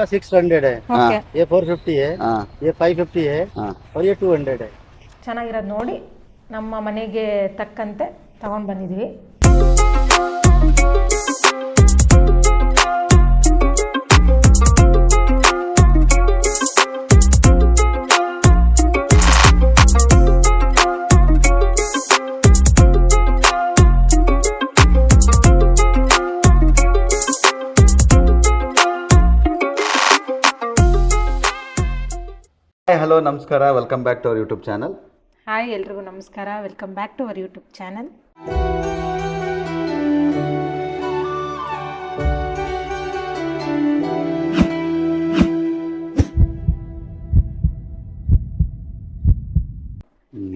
600 है, ಓಕೆ ये 450 है, हाँ ये 550 है हाँ और ये 200 है। ಚೆನ್ನಾಗಿರೋದು ನೋಡಿ ನಮ್ಮ ಮನೆಗೆ ತಕ್ಕಂತೆ ತಗೊಂಡು ಬಂದಿದ್ದೀವಿ. ಹಾಯ್ ಹಲೋ ನಮಸ್ಕಾರ, welcome back to our YouTube channel. Hi ಎಲ್ರಿಗೂ ನಮಸ್ಕಾರ, welcome back to our YouTube channel.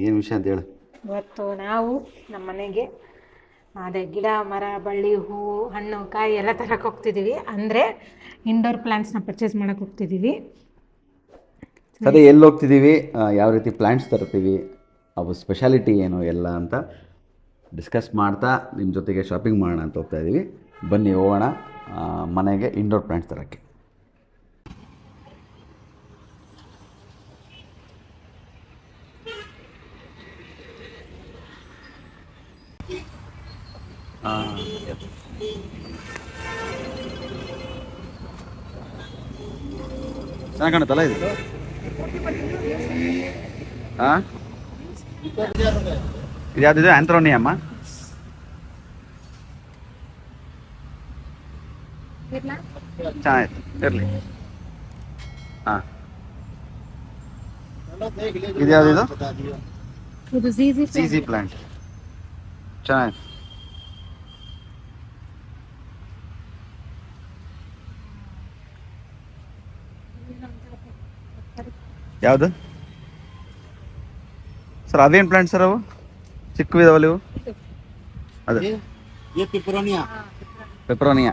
ಏನು ವಿಷಯ ಅಂತ ಹೇಳು. ಇವತ್ತು ನಾವು ನಮ್ಮ ಮನೆಗೆ ಅದೇ ಗಿಡ ಮರ ಬಳ್ಳಿ ಹೂವು ಹಣ್ಣು ಕಾಯಿ ಎಲ್ಲ ತರಕ್ಕೆ ಹೋಗ್ತಿದ್ದೀವಿ. ಅಂದರೆ ಇಂಡೋರ್ ಪ್ಲಾಂಟ್ಸ್ನ ಪರ್ಚೇಸ್ ಮಾಡೋಕ್ಕೆ ಹೋಗ್ತಿದ್ದೀವಿ. ಸರಿ, ಎಲ್ಲಿ ಹೋಗ್ತಿದ್ದೀವಿ, ಯಾವ ರೀತಿ ಪ್ಲ್ಯಾಂಟ್ಸ್ ತರ್ತೀವಿ, ಅವು ಸ್ಪೆಷಾಲಿಟಿ ಏನು ಎಲ್ಲ ಅಂತ ಡಿಸ್ಕಸ್ ಮಾಡ್ತಾ ನಿಮ್ಮ ಜೊತೆಗೆ ಶಾಪಿಂಗ್ ಮಾಡೋಣ ಅಂತ ಹೋಗ್ತಾ ಇದ್ದೀವಿ. ಬನ್ನಿ ಹೋಗೋಣ ಮನೆಗೆ ಇಂಡೋರ್ ಪ್ಲ್ಯಾಂಟ್ಸ್ ತರೋಕ್ಕೆ. ಚೆನ್ನಾಗಿ ಕಾಣುತ್ತಲ್ಲ ಇದು? ಹಾಂ, ಇದು ಯಾವುದಿದೆ? ಆಂಥ್ರೋನಿಯಾ ಅಮ್ಮ? ಚೆನ್ನಾಗಿತ್ತು, ಇರಲಿ. ಹಾಂ, ಇದು ಯಾವುದಿದು? ಇದು ಝೀಝಿ ಪ್ಲಾಂಟ್ ಚೆನ್ನಾಗಿತ್ತು. ಯಾವುದು ಸರ್? ಅದೇನು ಪ್ಲಾಂಟ್ ಸರ್? ಅವು ಚಿಕ್ಕವಿದಾವಲ್ಲ ಇವು? ಅದು ये पिपरोनिया। ಪೆಪ್ರೋನಿಯಾ.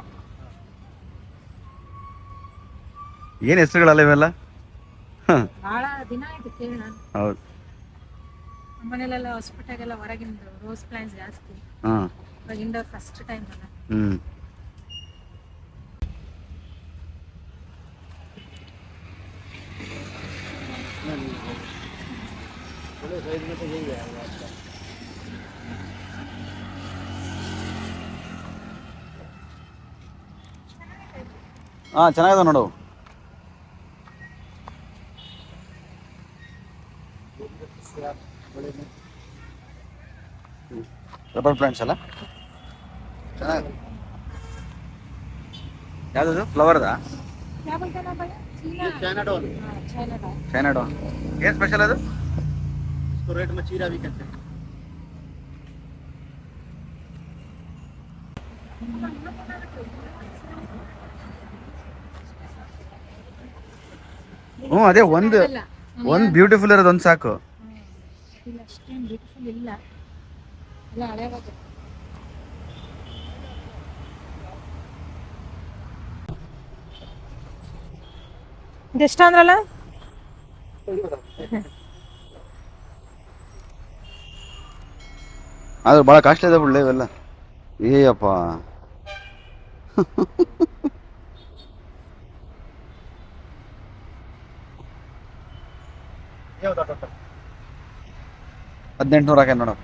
ಏನು ಹೆಸರುಗಳಲ್ಲ ಇವೆಲ್ಲ? ಹಾಂ, ಭಾಳ ದಿನ ಆಯ್ತು ಕೇಳಿ. ಹೌದು. ನಮ್ಮನೆಯಲ್ಲೆಲ್ಲ ಹೊಸಪೇಟೆಗೆಲ್ಲ ಹೊರಗಿಂದು ರೋಸ್ ಪ್ಲಾಂಟ್ಸ್ ಜಾಸ್ತಿ. ಹಾಂ, ಇವಾಗ ಇಂಡೋರ್ ಫಸ್ಟ್ ಟೈಮ್ ಅಲ್ಲ. ಹ್ಞೂ. ಹಾಂ, ಚೆನ್ನಾಗಿದೆ ನೋಡು. ರಬ್ಬರ್ ಪ್ಲಾಂಟ್ಸ್ ಅಲ್ಲ? ಚೆನ್ನಾಗಿದೆ. ಯಾವುದದು? ಫ್ಲವರ್ದಾ? चाइना डॉल, ಚೈನಾ ಡಾನ್. ಏನು ಸ್ಪೆಷಲ್ ಅದು? इसको रेड मचीरा भी कहते हैं। ಹ್ಞೂ, ಅದೇ ಒಂದು ಬ್ಯೂಟಿಫುಲ್ ಇರೋದು ಒಂದು ಸಾಕು. ಅಷ್ಟೇನು ಬ್ಯೂಟಿಫುಲ್ ಇಲ್ಲ, ಎಲ್ಲ ಹಳೆವಾಗ. ಇದೆಷ್ಟ ಅಂದ್ರಲ್ಲ? ಆದ್ರೆ ಭಾಳ ಕಾಸ್ಟ್ಲಿ ಇದೆ ಬಿಡ್ಲೆ ಇವೆಲ್ಲ. ಏಯಪ್ಪ, ये होता टोटल 1800 ಹಾಕಿ ನೋಡು.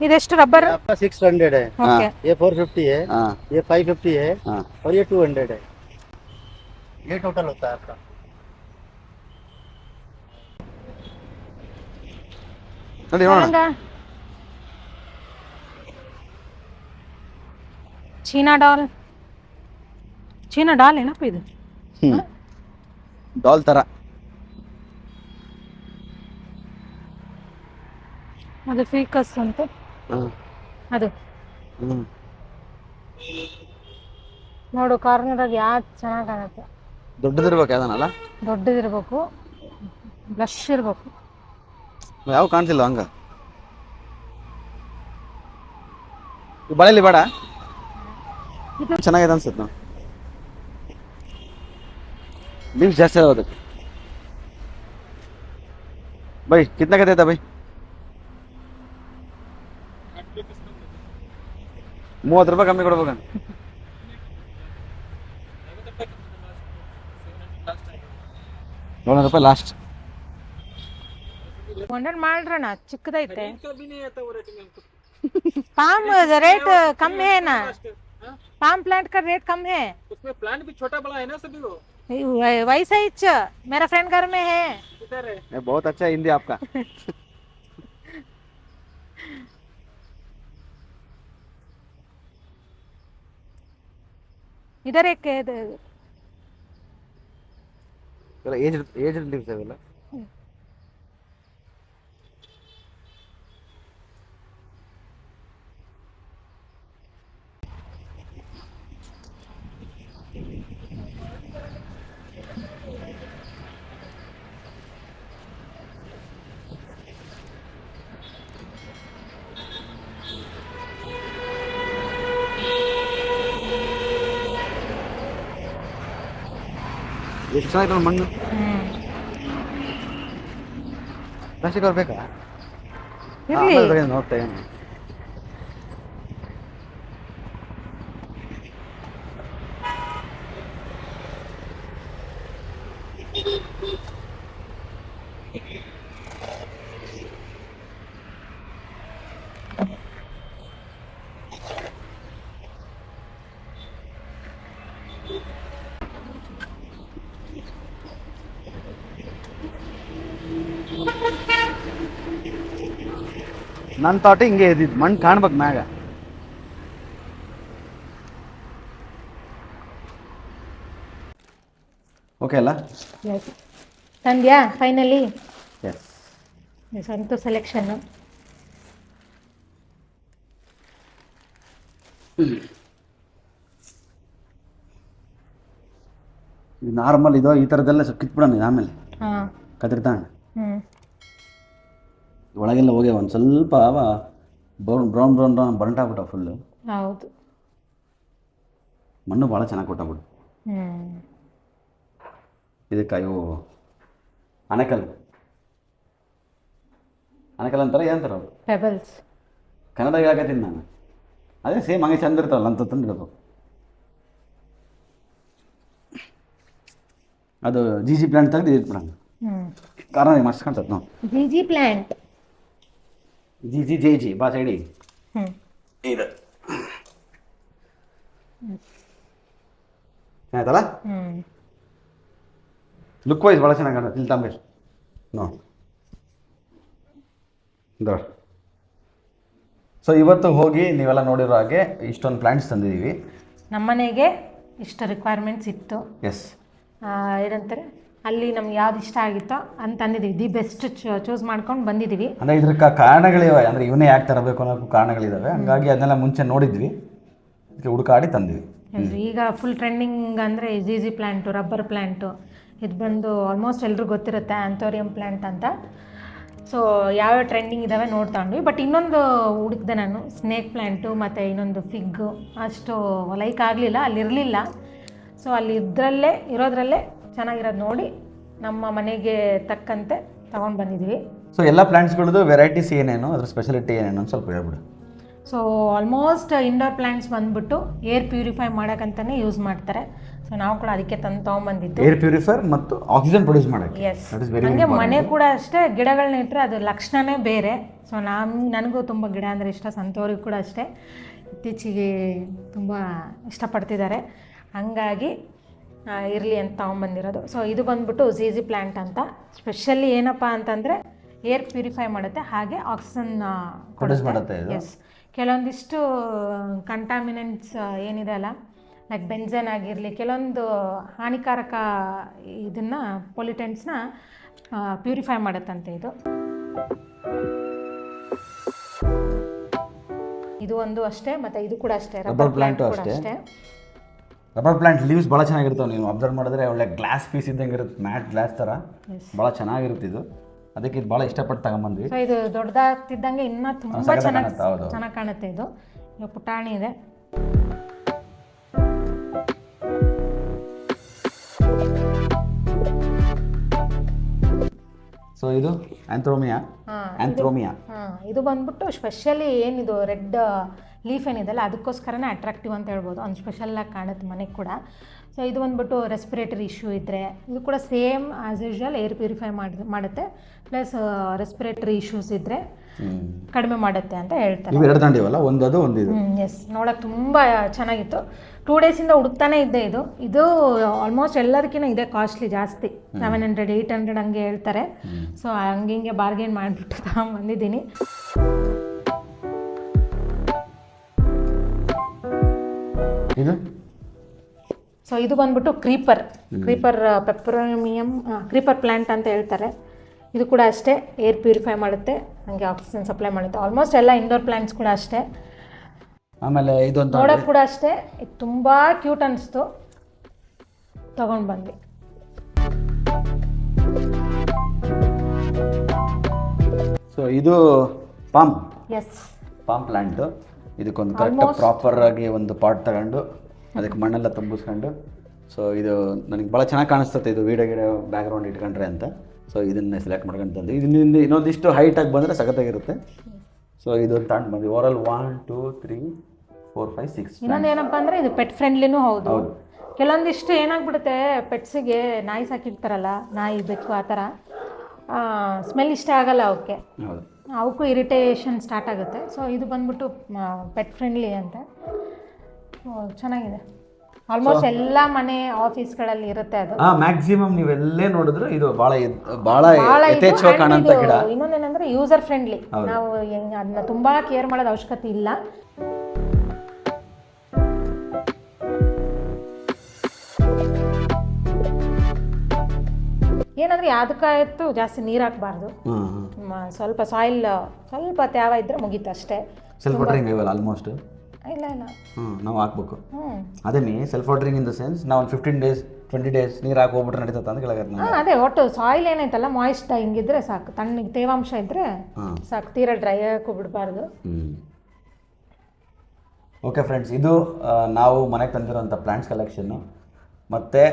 ಇದೆಷ್ಟು ರಬ್ಬರ್? आपका 600 है, ಓಕೆ ये 450 है, ಹಾಂ ये 550 है ಹಾಂ. और ये 200 है। ये टोटल होता है आपका। ನೋಡಿ ನೋಡೋಣ. ಚೀನಾ ಡಾಲ್ ಏನಪ್ಪ ಇದು? ಹ್ಞೂ, ಡಾಲ್ ಥರ. ಅದು ಫೀಕಸ್ ಅಂತ ಹಾಂ, ಅದು ಹ್ಞೂ. ನೋಡು, ಕಾರ್ನರಾಗ ಯಾವ್ದು ಚೆನ್ನಾಗಿ ಕಾಣುತ್ತೆ. ದೊಡ್ಡದಿರ್ಬೇಕು ಯಾವ್ದನಲ್ಲ? ದೊಡ್ಡದಿರ್ಬೇಕು, ಬ್ಲಶ್ ಇರ್ಬೇಕು. ಯಾವ ಕಾಣ್ತಿಲ್ಲ ಹಂಗ. ಈ ಬಳೆಯಲ್ಲಿ ಬೇಡ, ಚೆನ್ನಾಗಿದೆ ಅನ್ಸುತ್ತೆ. ನಾವು ಲೀವ್ಸ್ ಜಾಸ್ತಿ ಅದಾವ ಅದಕ್ಕೆ. भाई कितना का देता भाई? 30 ರೂಪಾಯಿ ಕಮ್ಮಿ ಕೊಡ್ಬೇಕು. 100 ರೂಪಾಯಿ ಲಾಸ್ಟ್. ಒಂದೊಂದು ಮಾಡ್ರಣ ಚಿಕ್ಕದೈತೆ. पाम रेट कम है ना, पाम प्लांट का रेट कम है. उसमें प्लांट भी छोटा बड़ा है ना सभी को. वैसा ही मेरा फ्रेंड घर में है. इधर है. बहुत अच्छा हिंदी आपका. इधर एक ಏಜ್ ಲೀವ್ಸ್ ಅವೆಲ್ಲ. ಎಷ್ಟು ಚೆನ್ನಾಗಿತ್ತು ಮಣ್ಣು. ಪ್ಲಾಸ್ಟಿಕ್ ಕವರ್ ಬೇಕಾ? ನೋಡ್ತಾ ಏನು ನನ್ನ ಥಾಟ್ ಹಿಂಗೆ ಇದ್ದಿದ್ದು, ಮಣ್ಣು ಕಾಣ್ಬೇಕು ಮ್ಯಾಗ. ಓಕೆ ಅಲ್ಲ? ತಂದ್ಯಾ ಫೈನಲಿ? ಎಸ್. ಸಂತು ಸೆಲೆಕ್ಷನ್. ಇದು ನಾರ್ಮಲ್ ಇದು, ಈ ಥರದ್ದೆಲ್ಲ ಸ್ವಲ್ಪ ಕಿತ್ಬಿಡೋಣ ಆಮೇಲೆ ಹಾಂ ಕತ್ತಿರ್ತಾಣ. ಹ್ಞೂ ಒಳಗೆಲ್ಲ ಹೋಗಿ ಒಂದು ಸ್ವಲ್ಪ ಬ್ರೌನ್ ಬರ್ಂಟ್ ಆಗ್ಬಿಟ್ಟ ಫುಲ್ಲು. ಹೌದು. ಮಣ್ಣು ಭಾಳ ಚೆನ್ನಾಗಿ ಕೊಟ್ಟಾಗ್ಬಿಡು. ಇದಕ್ಕೆ ಇವು ಆನೆಕಲ್ ಅಂತಾರೆ, ಏನಂತಾರೆ ಅವರು? ಪೆಬಲ್ಸ್. ಕನ್ನಡ ಹೇಳಕತ್ತೀನಿ ನಾನು. ಅದೇ ಸೇಮ್ ಹಂಗೆ ಚಂದ ಇರ್ತಾವಲ್ಲ ಅಂತ ತಂದಿರೋದು. ಅದು ಜಿ ಪ್ಲಾಂಟ್ ತೆಗೆದು ಇಟ್ಬಿಡೋಣ. ಕಾರಣ ಮಸ್ತ್ ಕಾಣ್ತದೆ ನಾವು. ಜಿ ಪ್ಲಾಂಟ್ ಜಿ ಬಾ ಸೈಡಿ ಇದು ಆಯ್ತಲ್ಲ. ಲುಕ್ ವೈಸ್ ಭಾಳ ಚೆನ್ನಾಗಿ ಕಾಣುತ್ತೆ. ಇಲ್ಲಿ ತಾಂಬೇರ್ ನೋ ದೊಡ್ಡ. ಸೊ ಇವತ್ತು ಹೋಗಿ ನೀವೆಲ್ಲ ನೋಡಿರೋ ಹಾಗೆ ಇಷ್ಟೊಂದು ಪ್ಲಾಂಟ್ಸ್ ತಂದಿದ್ದೀವಿ. ನಮ್ಮನೆಗೆ ಇಷ್ಟು ರಿಕ್ವೈರ್ಮೆಂಟ್ಸ್ ಇತ್ತು. ಎಸ್. ಏನಂತಾರೆ ಅಲ್ಲಿ ನಮ್ಗೆ ಯಾವ್ದು ಇಷ್ಟ ಆಗಿತ್ತೋ ಅಂತ ತಂದಿದ್ದೀವಿ. ದಿ ಬೆಸ್ಟ್ ಚೂಸ್ ಮಾಡ್ಕೊಂಡು ಬಂದಿದ್ದೀವಿ. ಅಂದರೆ ಇದ್ರ ಕಾರಣಗಳಿವೆ, ಅಂದರೆ ಇವನೇ ಯಾಕೆ ತರಬೇಕು ಅನ್ನೋಕ್ಕೂ ಕಾರಣಗಳಿದ್ದಾವೆ. ಹಂಗಾಗಿ ಅದನ್ನೆಲ್ಲ ಮುಂಚೆ ನೋಡಿದ್ವಿ, ಅದಕ್ಕೆ ಹುಡುಕಾಡಿ ತಂದಿವಿ. ಈಗ ಫುಲ್ ಟ್ರೆಂಡಿಂಗ್ ಅಂದರೆ ಜಿ ಪ್ಲ್ಯಾಂಟು, ರಬ್ಬರ್ ಪ್ಲ್ಯಾಂಟು, ಇದು ಬಂದು ಆಲ್ಮೋಸ್ಟ್ ಎಲ್ರಿಗೂ ಗೊತ್ತಿರುತ್ತೆ ಆ್ಯಂಥೋರಿಯಂ ಪ್ಲ್ಯಾಂಟ್ ಅಂತ. ಸೊ ಯಾವ್ಯಾವ ಟ್ರೆಂಡಿಂಗ್ ಇದ್ದಾವೆ ನೋಡ್ತಗೊಂಡ್ವಿ. ಬಟ್ ಇನ್ನೊಂದು ಹುಡುಕಿದೆ ನಾನು, ಸ್ನೇಕ್ ಪ್ಲ್ಯಾಂಟು ಮತ್ತು ಇನ್ನೊಂದು ಫಿಗ್ಗು. ಅಷ್ಟು ಲೈಕ್ ಆಗಲಿಲ್ಲ, ಅಲ್ಲಿರಲಿಲ್ಲ. ಸೊ ಅಲ್ಲಿ ಇರೋದ್ರಲ್ಲೇ ಚೆನ್ನಾಗಿರೋದು ನೋಡಿ ನಮ್ಮ ಮನೆಗೆ ತಕ್ಕಂತೆ ತೊಗೊಂಡು ಬಂದಿದ್ದೀವಿ. ಸೊ ಎಲ್ಲ ಪ್ಲಾಂಟ್ಸ್ಗಳದ್ದು ವೆರೈಟೀಸ್ ಏನೇನು, ಅದ್ರ ಸ್ಪೆಷಾಲಿಟಿ ಏನೇನು ಅಂತ ಸ್ವಲ್ಪ ಹೇಳ್ಬಿಡು. ಸೊ ಆಲ್ಮೋಸ್ಟ್ ಇಂಡೋರ್ ಪ್ಲಾಂಟ್ಸ್ ಬಂದುಬಿಟ್ಟು ಏರ್ ಪ್ಯೂರಿಫೈ ಮಾಡೋಕ್ಕಂತಲೇ ಯೂಸ್ ಮಾಡ್ತಾರೆ. ಸೊ ನಾವು ಕೂಡ ಅದಕ್ಕೆ ತೊಗೊಂಬಂದಿದ್ದು ಏರ್ ಪ್ಯೂರಿಫೈರ್ ಮತ್ತು ಆಕ್ಸಿಜನ್ ಪ್ರೊಡ್ಯೂಸ್ ಮಾಡೋಕ್ಕೆ. ಎಸ್. ಹಾಗೆ ಮನೆ ಕೂಡ ಅಷ್ಟೇ, ಗಿಡಗಳನ್ನ ಇಟ್ಟರೆ ಅದು ಲಕ್ಷಣವೇ ಬೇರೆ. ಸೊ ನನಗೂ ತುಂಬ ಗಿಡ ಅಂದರೆ ಇಷ್ಟ, ಸಂತೋರಿಗೆ ಕೂಡ ಅಷ್ಟೇ. ಇತ್ತೀಚೆಗೆ ತುಂಬ ಇಷ್ಟಪಡ್ತಿದ್ದಾರೆ, ಹಾಗಾಗಿ ಇರಲಿ ಅಂತ ತೊಗೊಂಬಂದಿರೋದು. ಸೊ ಇದು ಬಂದ್ಬಿಟ್ಟು ಜಿ ಪ್ಲ್ಯಾಂಟ್ ಅಂತ. ಸ್ಪೆಷಲಿ ಏನಪ್ಪ ಅಂತಂದರೆ ಏರ್ ಪ್ಯೂರಿಫೈ ಮಾಡುತ್ತೆ, ಹಾಗೆ ಆಕ್ಸಿಜನ್ ಮಾಡುತ್ತೆ. ಎಸ್. ಕೆಲವೊಂದಿಷ್ಟು ಕಂಟಾಮಿನೆಂಟ್ಸ್ ಏನಿದೆ ಅಲ್ಲ, ಲೈಕ್ ಬೆಂಜನ್ ಆಗಿರಲಿ, ಕೆಲವೊಂದು ಹಾನಿಕಾರಕ ಇದನ್ನು ಪೊಲ್ಯೂಟೆಂಟ್ಸ್ನ ಪ್ಯೂರಿಫೈ ಮಾಡುತ್ತಂತೆ ಇದು. ಇದು ಒಂದು ಅಷ್ಟೇ, ಮತ್ತು ಇದು ಕೂಡ ಅಷ್ಟೇ, ರಬ್ಬರ್ ಪ್ಲಾಂಟ್ ಕೂಡ ಅಷ್ಟೇ. ರಬ್ಬರ್ ಪ್ಲಾಂಟ್ ಲೀವ್ಸ್ ಭಾಳ ಚೆನ್ನಾಗಿರ್ತಾವೆ. ನೀವು ಅಬ್ಸರ್ವ್ ಮಾಡಿದ್ರೆ ಒಳ್ಳೆ ಗ್ಲಾಸ್ ಪೀಸ್ ಇದ್ದಂಗೆ ಇರುತ್ತೆ, ಮ್ಯಾಟ್ ಗ್ಲಾಸ್ ಥರ ಭಾಳ ಚೆನ್ನಾಗಿರುತ್ತೆ ಇದು. ಅದಕ್ಕೆ ಇದು ಭಾಳ ಇಷ್ಟಪಟ್ಟು ತಗೊಂಬಂದ್ವಿ. ಸೊ ಇದು ದೊಡ್ಡದಾಗ್ತಿದ್ದಂಗೆ ಇನ್ನೂ ತುಂಬ ಚೆನ್ನಾಗಿ ಕಾಣುತ್ತೆ. ಇದು ಪುಟಾಣಿ ಇದೆ. ಸೊ ಇದು ಆಂಥ್ರೋಮಿಯಾ. ಇದು ಬಂದ್ಬಿಟ್ಟು ಸ್ಪೆಷಲಿ ಏನಿದು ರೆಡ್ ಲೀಫ್ ಏನಿದೆಲ್ಲ ಅದಕ್ಕೋಸ್ಕರನೇ ಅಟ್ರಾಕ್ಟಿವ್ ಅಂತ ಹೇಳ್ಬೋದು, ಒಂದು ಸ್ಪೆಷಲಾಗಿ ಕಾಣುತ್ತೆ ಮನೆಗೆ ಕೂಡ. ಸೊ ಇದು ಬಂದ್ಬಿಟ್ಟು ರೆಸ್ಪಿರೇಟರಿ ಇಶ್ಯೂ ಇದ್ದರೆ ಇದು ಕೂಡ same as usual air purify ಮಾಡುತ್ತೆ, ಪ್ಲಸ್ ರೆಸ್ಪಿರೇಟರಿ ಇಶ್ಯೂಸ್ ಇದ್ದರೆ ಕಡಿಮೆ ಮಾಡುತ್ತೆ ಅಂತ ಹೇಳ್ತಾರೆ. ನೀವು ಎರಡು ತಂಡಿವಲ್ಲ, ಒಂದದು ಒಂದಿದು. ಎಸ್, ನೋಡೋಕೆ ತುಂಬ ಚೆನ್ನಾಗಿತ್ತು. 2 ಡೇಸಿಂದ ಹುಡುಕ್ತಾನೆ ಇದ್ದೆ. ಇದು ಆಲ್ಮೋಸ್ಟ್ ಎಲ್ಲದಕ್ಕಿಂತ ಇದೆ ಕಾಸ್ಟ್ಲಿ ಜಾಸ್ತಿ, 700 800 ಹಂಗೆ ಹೇಳ್ತಾರೆ. ಸೊ ಹಂಗೆ ಬಾರ್ಗೇನ್ ಮಾಡಿಬಿಟ್ಟು ತಗೊಂಡ್ಬಂದಿದ್ದೀನಿ. ಇದು ಸೊ ಇದು ಬಂದ್ಬಿಟ್ಟು ಕ್ರೀಪರ್ ಪೆಪ್ರೋಮಿಯಂ ಕ್ರೀಪರ್ ಪ್ಲ್ಯಾಂಟ್ ಅಂತ ಹೇಳ್ತಾರೆ. ಇದು ಕೂಡ ಅಷ್ಟೇ ಏರ್ ಪ್ಯೂರಿಫೈ ಮಾಡುತ್ತೆ, ಹಾಗೆ ಆಕ್ಸಿಜನ್ ಸಪ್ಲೈ ಮಾಡುತ್ತೆ. ಆಲ್ಮೋಸ್ಟ್ ಎಲ್ಲ ಇಂಡೋರ್ ಪ್ಲ್ಯಾಂಟ್ಸ್ ಕೂಡ ಅಷ್ಟೇ. ಆಮೇಲೆ ಇದೊಂದು ನೋಡೋಕೆ ಕೂಡ ಅಷ್ಟೇ, ಇದು ತುಂಬ ಕ್ಯೂಟ್ ಅನಿಸ್ತು, ತಗೊಂಡು ಬಂದ್ವಿ. ಸೊ ಇದು ಪಾಮ್ ಎಸ್, ಪಾಮ್ ಪ್ಲ್ಯಾಂಟು. ಇದಕ್ಕೊಂದು ಕರೆಕ್ಟ್ ಪ್ರಾಪರ್ ಆಗಿ ಒಂದು ಪಾಟ್ ತಗೊಂಡು ಅದಕ್ಕೆ ಮಣ್ಣೆಲ್ಲ ತುಂಬಿಸ್ಕೊಂಡು, ಸೊ ಇದು ನನಗೆ ಭಾಳ ಚೆನ್ನಾಗಿ ಕಾಣಿಸ್ತದೆ. ಇದು ವೀಡಿಯೋ ಬ್ಯಾಕ್ಗ್ರೌಂಡ್ ಇಟ್ಕೊಂಡ್ರೆ ಅಂತ, ಸೊ ಇದನ್ನೇ ಸೆಲೆಕ್ಟ್ ಮಾಡ್ಕೊಂಡು ತಂದು ಇದರಿಂದ ಇನ್ನೊಂದಿಷ್ಟು ಹೈಟಾಗಿ ಬಂದರೆ ಸಖತ್ತಾಗಿರುತ್ತೆ. ಸೊ ಇದೊಂದು ತಗೊಂಡು ಬಂದು ಓವರಾಲ್ 1 2 3 4 5 6. ಇನ್ನೊಂದು ಏನಪ್ಪ ಅಂದರೆ ಇದು ಪೆಟ್ ಫ್ರೆಂಡ್ಲಿನೂ ಹೌದು. ಕೆಲವೊಂದಿಷ್ಟು ಏನಾಗ್ಬಿಡುತ್ತೆ, ಪೆಟ್ಸಿಗೆ ನಾಯಿ ಸಾಕಿರ್ತಾರಲ್ಲ, ನಾಯಿ ಬೆಕ್ಕು ಆ ಥರ ಸ್ಮೆಲ್ ಇಷ್ಟ ಆಗಲ್ಲ ಅವಕ್ಕೆ, ಅವಕ್ಕೂ ಇರಿಟೇಷನ್ ಸ್ಟಾರ್ಟ್ ಆಗುತ್ತೆ. ಸೊ ಇದು ಬಂದ್ಬಿಟ್ಟು ಪೆಟ್ ಫ್ರೆಂಡ್ಲಿ ಅಂತ ಚೆನ್ನಾಗಿದೆ. ಆಲ್ಮೋಸ್ಟ್ ಎಲ್ಲ ಮನೆ ಆಫೀಸ್ಗಳಲ್ಲಿ ಇರುತ್ತೆ ಅದು. ಮ್ಯಾಕ್ಸಿಮಮ್ ನೀವೆಲ್ಲೇ ನೋಡಿದ್ರು ಇದು ಭಾಳ ಯಥೇಚ್ಛವಾಗಿ ಕಾಣುವಂಥ ಗಿಡ. ಇನ್ನೊಂದೇನಂದ್ರೆ ಯೂಸರ್ ಫ್ರೆಂಡ್ಲಿ, ನಾವು ಅದನ್ನ ತುಂಬಾ ಕೇರ್ ಮಾಡೋದು ಅವಶ್ಯಕತೆ ಇಲ್ಲ. ಏನಂದ್ರೆ ಯಾವುದಕ್ಕಾಯ್ತು ಜಾಸ್ತಿ ನೀರು ಹಾಕಬಾರ್ದು, ಸ್ವಲ್ಪ ಸಾಯಿಲ್ ಸ್ವಲ್ಪ ತ್ಯಾವ ಇದ್ರೆ ಮುಗೀತು ಅಷ್ಟೇ. ಸೆಲ್ಫ್ ವಾಟರಿಂಗ್ ಇವಲ್ಲ ಆಲ್ಮೋಸ್ಟ್. ಇಲ್ಲ ನಾವು ಹಾಕ್ಬೇಕು. ಅದೇ self watering in the sense ನಾವು 15 days 20 days ನೀರು ಹಾಕಿ ಹೋಗ್ಬಿಟ್ರೆ ನಡೀತದೆ ಅಂತ ಕೇಳಕ್ಕೆ. ಅದೇ ಒಟ್ಟು ಸಾಯಿಲ್ ಏನೈತಲ್ಲ ಮಾಯಿಸ್ಟ್ ಹಿಂಗಿದ್ರೆ ಸಾಕು, ತಣ್ಣಗೆ ತೇವಾಂಶ ಇದ್ರೆ ಸಾಕು, ತೀರಾ ಡ್ರೈ ಹಾಕಿ ಬಿಡಬಾರ್ದು. ಓಕೆ ಫ್ರೆಂಡ್ಸ್, ಇದು ನಾವು ಮನೆಗೆ ತಂದಿರೋಂಥ ಪ್ಲಾಂಟ್ಸ್ ಕಲೆಕ್ಷನ್ನು. ಮತ್ತು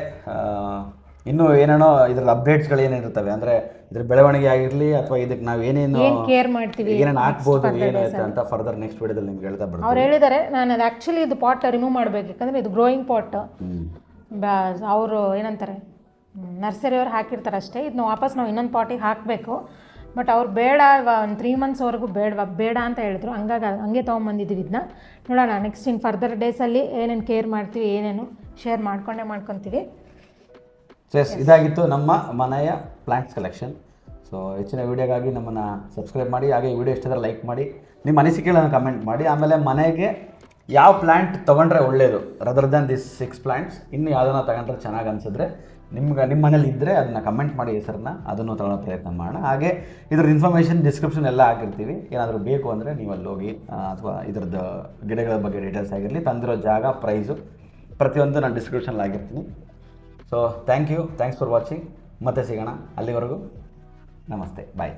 ಇನ್ನೂ ಏನೇನೋ ಇದ್ರ ಅಪ್ಡೇಟ್ಸ್ಗಳು ಏನಿರ್ತವೆ, ಅಂದರೆ ಇದ್ರ ಬೆಳವಣಿಗೆ ಆಗಿರಲಿ ಅಥವಾ ಇದಕ್ಕೆ ನಾವು ಏನೇನು ಕೇರ್ ಮಾಡ್ತೀವಿ, ಏನೇನು ಹಾಕ್ಬೋದು, ಏನಿರುತ್ತೆ ಅಂತ ಫರ್ದರ್ ನೆಕ್ಸ್ಟ್ ವಿಡಿಯೋದಲ್ಲಿ ನಿಮ್ಗೆ ಹೇಳ್ತಾ ಬರ್ತೀನಿ. ಅವ್ರು ಹೇಳಿದ್ದಾರೆ, ನಾನು ಅದು ಆ್ಯಕ್ಚುಲಿ ಇದು ಪಾಟ್ ರಿಮೂವ್ ಮಾಡಬೇಕು, ಯಾಕಂದರೆ ಇದು ಗ್ರೋಯಿಂಗ್ ಪಾಟ್. ಅವರು ಏನಂತಾರೆ ನರ್ಸರಿಯವ್ರು ಹಾಕಿರ್ತಾರೆ ಅಷ್ಟೇ, ಇದನ್ನ ವಾಪಸ್ ನಾವು ಇನ್ನೊಂದು ಪಾಟಿಗೆ ಹಾಕಬೇಕು. ಬಟ್ ಅವ್ರು ಬೇಡ, ಒಂದು 3 monthsವರೆಗೂ ಬೇಡ ಅಂತ ಹೇಳಿದ್ರು. ಹಂಗೆ ತೊಗೊಂಬಂದಿದ್ದೀವಿ ಇದನ್ನ. ನೋಡೋಣ ನೆಕ್ಸ್ಟ್ ಇನ್ ಫರ್ದರ್ ಡೇಸಲ್ಲಿ ಏನೇನು ಕೇರ್ ಮಾಡ್ತೀವಿ, ಏನೇನು ಶೇರ್ ಮಾಡ್ಕೊತೀವಿ. ಸೊ ಇದಾಗಿತ್ತು ನಮ್ಮ ಮನೆಯ ಪ್ಲಾಂಟ್ಸ್ ಕಲೆಕ್ಷನ್. ಸೊ ಹೆಚ್ಚಿನ ವೀಡಿಯೋಗಾಗಿ ನಮ್ಮನ್ನು ಸಬ್ಸ್ಕ್ರೈಬ್ ಮಾಡಿ, ಹಾಗೆ ಈ ವಿಡಿಯೋ ಇಷ್ಟಾದರೆ ಲೈಕ್ ಮಾಡಿ, ನಿಮ್ಮ ಅನಿಸಿಕೆಗಳನ್ನು ಕಮೆಂಟ್ ಮಾಡಿ. ಆಮೇಲೆ ಮನೆಗೆ ಯಾವ ಪ್ಲ್ಯಾಂಟ್ ತೊಗೊಂಡ್ರೆ ಒಳ್ಳೆಯದು ರದರ್ ದನ್ ದಿಸ್ 6 plants, ಇನ್ನು ಯಾವುದನ್ನ ತಗೊಂಡ್ರೆ ಚೆನ್ನಾಗಿ ಅನಿಸಿದ್ರೆ ನಿಮ್ಮ ಮನೇಲಿ ಇದ್ದರೆ ಅದನ್ನು ಕಮೆಂಟ್ ಮಾಡಿ ಹೆಸರನ್ನ, ಅದನ್ನು ತಗೊಳ್ಳೋ ಪ್ರಯತ್ನ ಮಾಡೋಣ. ಹಾಗೆ ಇದ್ರ ಇನ್ಫಾರ್ಮೇಷನ್ ಡಿಸ್ಕ್ರಿಪ್ಷನ್ ಎಲ್ಲ ಹಾಕಿರ್ತೀವಿ. ಏನಾದರೂ ಬೇಕು ಅಂದರೆ ನೀವು ಅಲ್ಲಿ ಹೋಗಿ ಅಥವಾ ಇದ್ರದ್ದು ಗಿಡಗಳ ಬಗ್ಗೆ ಡೀಟೇಲ್ಸ್ ಆಗಿರಲಿ, ತಂದಿರೋ ಜಾಗ, ಪ್ರೈಸು ಪ್ರತಿಯೊಂದು ನಾನು ಡಿಸ್ಕ್ರಿಪ್ಷನಲ್ಲಿ ಆಗಿರ್ತೀನಿ. So thanks for watching. ಮತ್ತೆ ಸಿಗೋಣ, ಅಲ್ಲಿವರೆಗೂ ನಮಸ್ತೆ, ಬಾಯ್.